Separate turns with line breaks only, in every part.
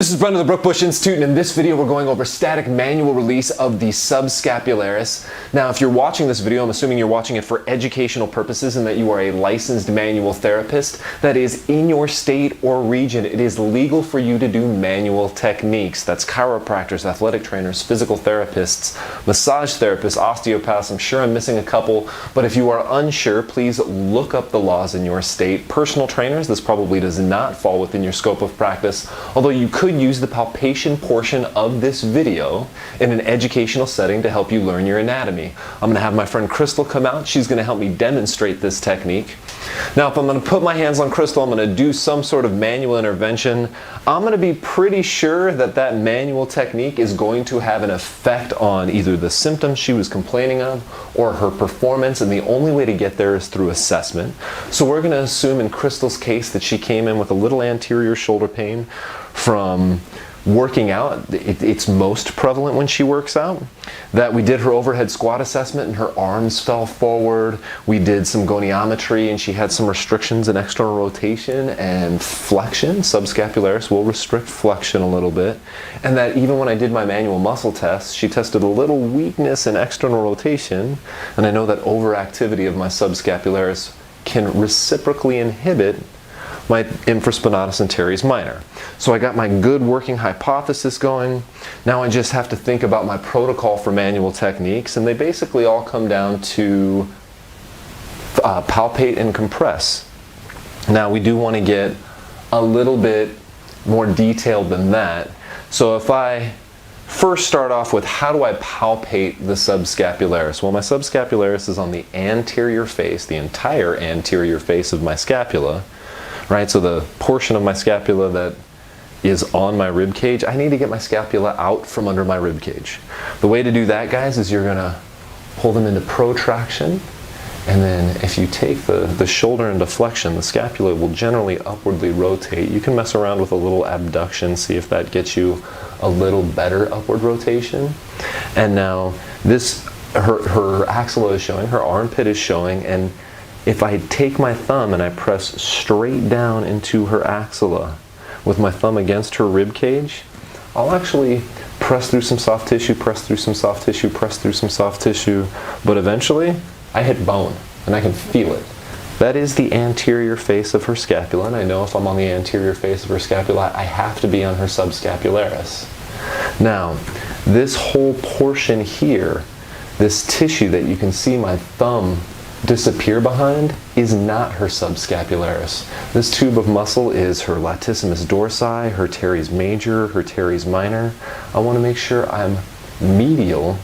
This is Brendan of the Brook Bush Institute, and in this video we're going over static manual release of the subscapularis. Now, if you're watching this video, I'm assuming you're watching it for educational purposes and that you are a licensed manual therapist. That is, in your state or region, it is legal for you to do manual techniques. That's chiropractors, athletic trainers, physical therapists, massage therapists, osteopaths. I'm sure I'm missing a couple, but if you are unsure, please look up the laws in your state. Personal trainers, this probably does not fall within your scope of practice, although you could use the palpation portion of this video in an educational setting to help you learn your anatomy. I'm going to have my friend Crystal come out. She's going to help me demonstrate this technique. Now, if I'm going to put my hands on Crystal, I'm going to do some sort of manual intervention. I'm going to be pretty sure that that manual technique is going to have an effect on either the symptoms she was complaining of or her performance, and the only way to get there is through assessment. So we're going to assume in Crystal's case that she came in with a little anterior shoulder pain from working out. It's most prevalent when she works out. That we did her overhead squat assessment and her arms fell forward. We did some goniometry and she had some restrictions in external rotation and flexion. Subscapularis will restrict flexion a little bit. And that even when I did my manual muscle test, she tested a little weakness in external rotation. And I know that overactivity of my subscapularis can reciprocally inhibit my infraspinatus and teres minor. So I got my good working hypothesis going. Now I just have to think about my protocol for manual techniques, and they basically all come down to palpate and compress. Now we do want to get a little bit more detailed than that. So if I first start off with how do I palpate the subscapularis? Well, my subscapularis is on the anterior face, the entire anterior face of my scapula. Right, so the portion of my scapula that is on my rib cage, I need to get my scapula out from under my rib cage. The way to do that, guys, is you're gonna pull them into protraction, and then if you take the shoulder into flexion, the scapula will generally upwardly rotate. You can mess around with a little abduction, see if that gets you a little better upward rotation. And now this, her axilla is showing, her armpit is showing, and if I take my thumb and I press straight down into her axilla with my thumb against her rib cage, I'll actually press through some soft tissue, press through some soft tissue, press through some soft tissue, but eventually I hit bone and I can feel it. That is the anterior face of her scapula, and I know if I'm on the anterior face of her scapula, I have to be on her subscapularis. Now, this whole portion here, this tissue that you can see my thumb disappear behind, is not her subscapularis. This tube of muscle is her latissimus dorsi, her teres major, her teres minor. I want to make sure I'm medial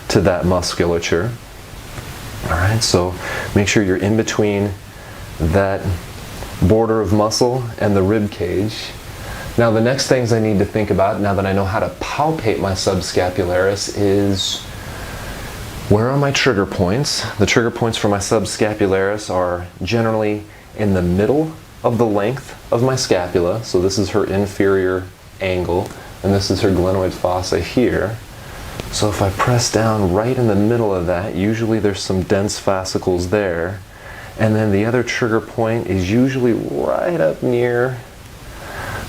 to that musculature. Alright, so make sure you're in between that border of muscle and the rib cage. Now the next things I need to think about, now that I know how to palpate my subscapularis, is where are my trigger points? The trigger points for my subscapularis are generally in the middle of the length of my scapula. So this is her inferior angle, and this is her glenoid fossa here. So if I press down right in the middle of that, usually there's some dense fascicles there. And then the other trigger point is usually right up near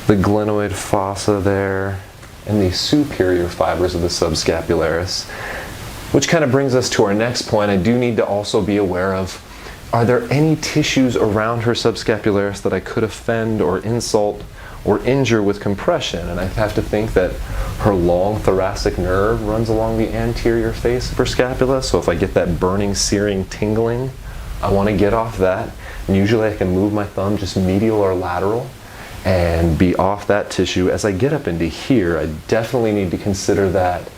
the glenoid fossa there and the superior fibers of the subscapularis. Which kind of brings us to our next point. I do need to also be aware of, are there any tissues around her subscapularis that I could offend or insult or injure with compression? And I have to think that her long thoracic nerve runs along the anterior face of her scapula. So if I get that burning, searing, tingling, I want to get off that. And usually I can move my thumb just medial or lateral and be off that tissue. As I get up into here, I definitely need to consider that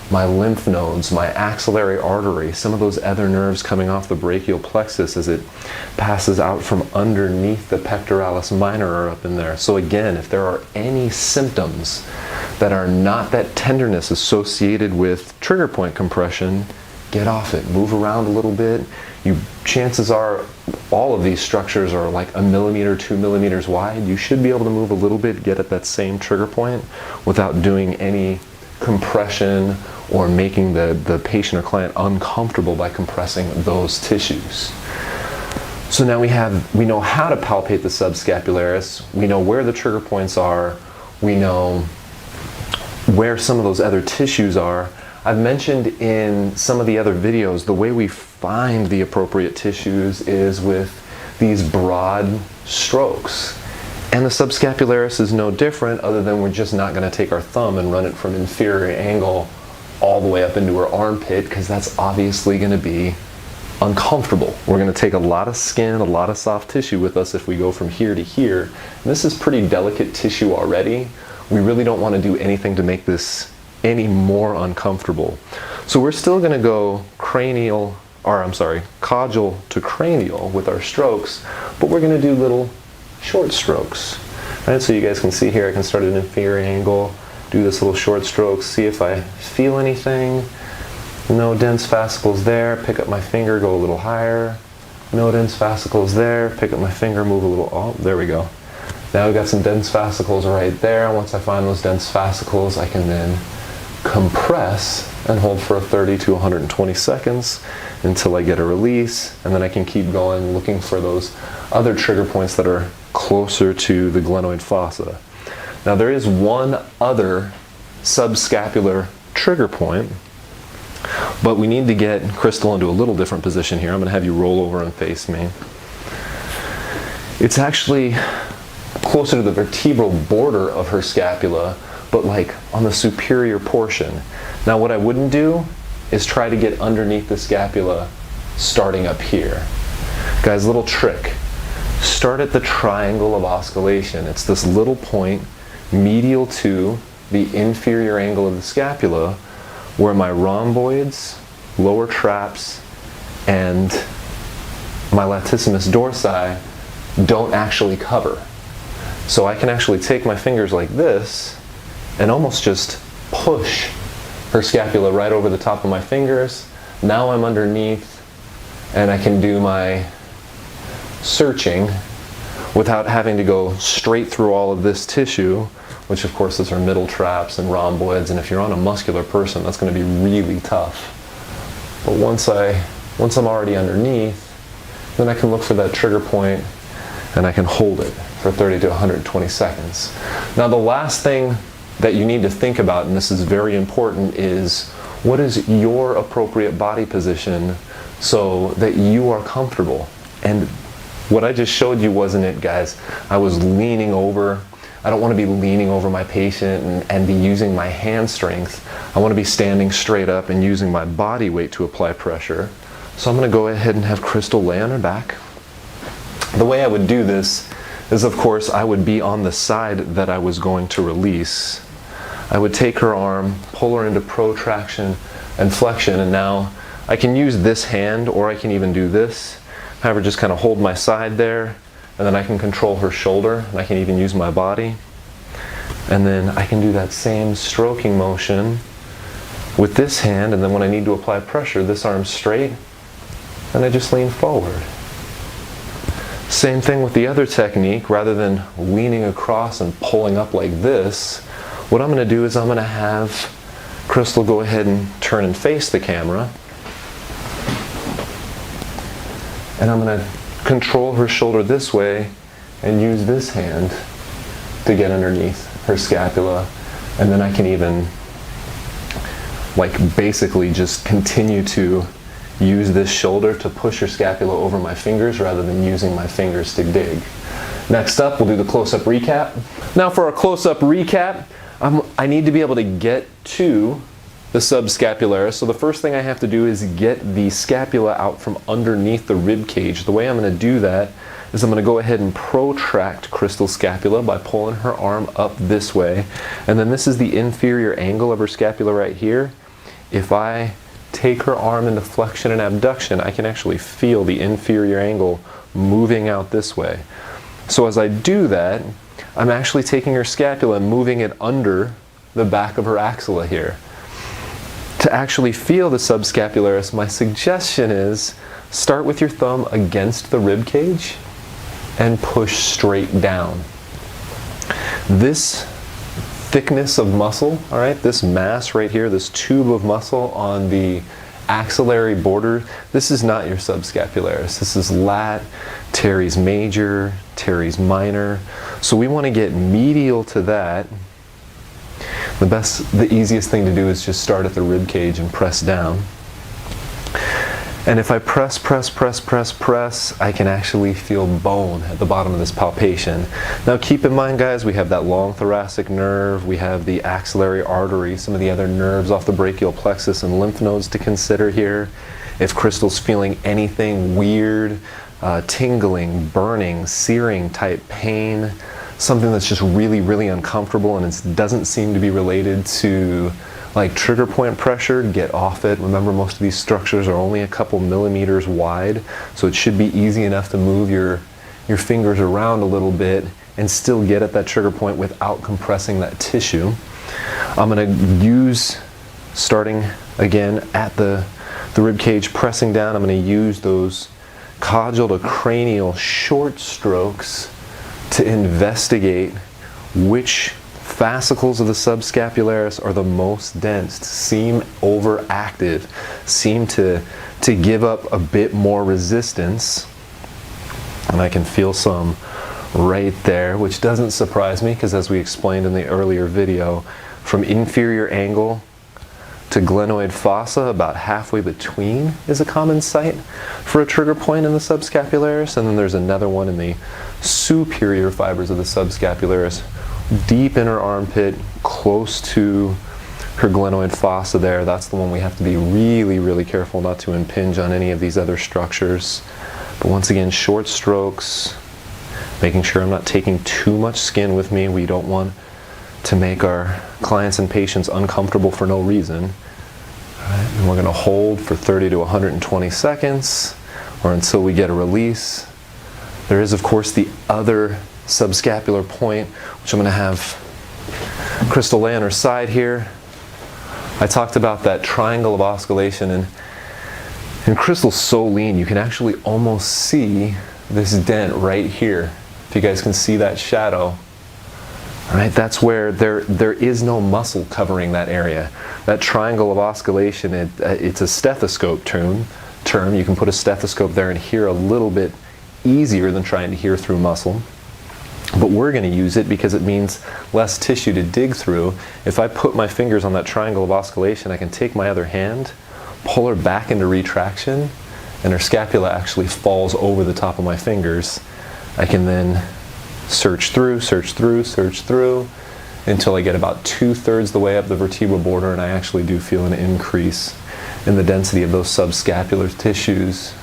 my lymph nodes, my axillary artery, some of those other nerves coming off the brachial plexus as it passes out from underneath the pectoralis minor are up in there. So again, if there are any symptoms that are not that tenderness associated with trigger point compression, get off it, move around a little bit. Chances are all of these structures are like 1 millimeter, 2 millimeters wide. You should be able to move a little bit, get at that same trigger point without doing any compression or making the patient or client uncomfortable by compressing those tissues. So now we know how to palpate the subscapularis, we know where the trigger points are, we know where some of those other tissues are. I've mentioned in some of the other videos, the way we find the appropriate tissues is with these broad strokes. And the subscapularis is no different, other than we're just not going to take our thumb and run it from inferior angle all the way up into her armpit, because that's obviously going to be uncomfortable. We're going to take a lot of skin, a lot of soft tissue with us if we go from here to here. And this is pretty delicate tissue already. We really don't want to do anything to make this any more uncomfortable. So we're still going to go caudal to cranial with our strokes, but we're going to do little short strokes. Right? So you guys can see here, I can start at an inferior angle, do this little short stroke, see if I feel anything. No dense fascicles there, pick up my finger, go a little higher. No dense fascicles there, pick up my finger, move a little, oh, there we go. Now we've got some dense fascicles right there. Once I find those dense fascicles, I can then compress and hold for 30 to 120 seconds until I get a release, and then I can keep going looking for those other trigger points that are closer to the glenoid fossa. Now there is one other subscapular trigger point, but we need to get Crystal into a little different position here. I'm going to have you roll over and face me. It's actually closer to the vertebral border of her scapula, but like on the superior portion. Now what I wouldn't do is try to get underneath the scapula starting up here. Guys, little trick. Start at the triangle of osculation. It's this little point medial to the inferior angle of the scapula where my rhomboids, lower traps, and my latissimus dorsi don't actually cover. So I can actually take my fingers like this and almost just push her scapula right over the top of my fingers. Now I'm underneath and I can do my searching without having to go straight through all of this tissue, which of course is her middle traps and rhomboids, and if you're on a muscular person, that's going to be really tough. But once I'm already underneath, then I can look for that trigger point and I can hold it for 30 to 120 seconds. Now the last thing that you need to think about, and this is very important, is what is your appropriate body position so that you are comfortable. And what I just showed you wasn't it, guys. I was leaning over. I don't want to be leaning over my patient and be using my hand strength. I want to be standing straight up and using my body weight to apply pressure. So I'm going to go ahead and have Crystal lay on her back. The way I would do this is, of course, I would be on the side that I was going to release. I would take her arm, pull her into protraction and flexion, and now I can use this hand, or I can even do this. However, just kind of hold my side there, and then I can control her shoulder, and I can even use my body. And then I can do that same stroking motion with this hand, and then when I need to apply pressure, this arm's straight, and I just lean forward. Same thing with the other technique. Rather than leaning across and pulling up like this, what I'm going to do is I'm going to have Crystal go ahead and turn and face the camera. And I'm going to control her shoulder this way and use this hand to get underneath her scapula. And then I can even basically just continue to use this shoulder to push her scapula over my fingers rather than using my fingers to dig. Next up, we'll do the close-up recap. Now for our close-up recap, I need to be able to get to the subscapularis. So the first thing I have to do is get the scapula out from underneath the rib cage. The way I'm going to do that is I'm going to go ahead and protract Crystal's scapula by pulling her arm up this way. And then this is the inferior angle of her scapula right here. If I take her arm into flexion and abduction, I can actually feel the inferior angle moving out this way. So as I do that, I'm actually taking her scapula and moving it under the back of her axilla here. To actually feel the subscapularis, my suggestion is start with your thumb against the rib cage and push straight down. This thickness of muscle, all right, this mass right here, this tube of muscle on the axillary border, this is not your subscapularis. This is lat, teres major, teres minor. So we want to get medial to that. The easiest thing to do is just start at the rib cage and press down. And if I press, I can actually feel bone at the bottom of this palpation. Now keep in mind, guys, we have that long thoracic nerve, we have the axillary artery, some of the other nerves off the brachial plexus and lymph nodes to consider here. If Crystal's feeling anything weird, tingling, burning, searing type pain, something that's just really uncomfortable and it doesn't seem to be related to like trigger point pressure, get off it. Remember, most of these structures are only a couple millimeters wide, so it should be easy enough to move your fingers around a little bit and still get at that trigger point without compressing that tissue. I'm going to use, starting again at the rib cage, pressing down, I'm going to use those caudal to cranial short strokes to investigate which fascicles of the subscapularis are the most dense, seem overactive, seem to give up a bit more resistance. And I can feel some right there, which doesn't surprise me because, as we explained in the earlier video, from inferior angle to glenoid fossa, about halfway between is a common site for a trigger point in the subscapularis, and then there's another one in the superior fibers of the subscapularis, deep inner armpit, close to her glenoid fossa there. That's the one we have to be really careful not to impinge on any of these other structures. But once again, short strokes, making sure I'm not taking too much skin with me. We don't want to make our clients and patients uncomfortable for no reason. All right, and we're going to hold for 30 to 120 seconds or until we get a release. There is, of course, the other subscapular point, which I'm going to have Crystal lay on her side here. I talked about that triangle of oscillation, and Crystal's so lean you can actually almost see this dent right here. If you guys can see that shadow, all right, that's where there is no muscle covering that area. That triangle of oscillation, it's a stethoscope term. You can put a stethoscope there and hear a little bit easier than trying to hear through muscle. But we're going to use it because it means less tissue to dig through. If I put my fingers on that triangle of oscillation, I can take my other hand, pull her back into retraction, and her scapula actually falls over the top of my fingers. I can then search through until I get about 2/3 the way up the vertebral border, and I actually do feel an increase in the density of those subscapular tissues.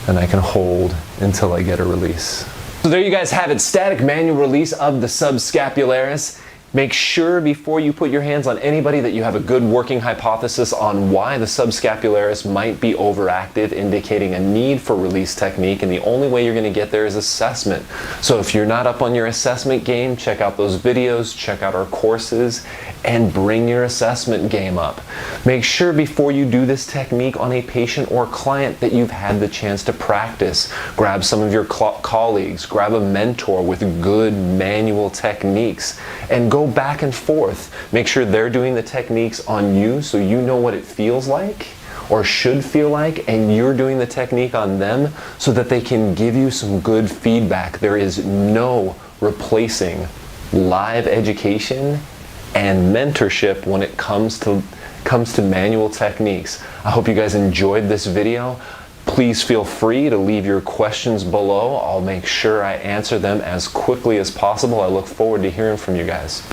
And I can hold until I get a release. So there you guys have it, static manual release of the subscapularis. Make sure before you put your hands on anybody that you have a good working hypothesis on why the subscapularis might be overactive, indicating a need for release technique, and the only way you're going to get there is assessment. So if you're not up on your assessment game, check out those videos, check out our courses, and bring your assessment game up. Make sure before you do this technique on a patient or client that you've had the chance to practice. Grab some of your colleagues, grab a mentor with good manual techniques, and go back and forth. Make sure they're doing the techniques on you so you know what it feels like or should feel like, and you're doing the technique on them so that they can give you some good feedback. There is no replacing live education and mentorship when it comes to manual techniques. I hope you guys enjoyed this video. Please feel free to leave your questions below. I'll make sure I answer them as quickly as possible. I look forward to hearing from you guys.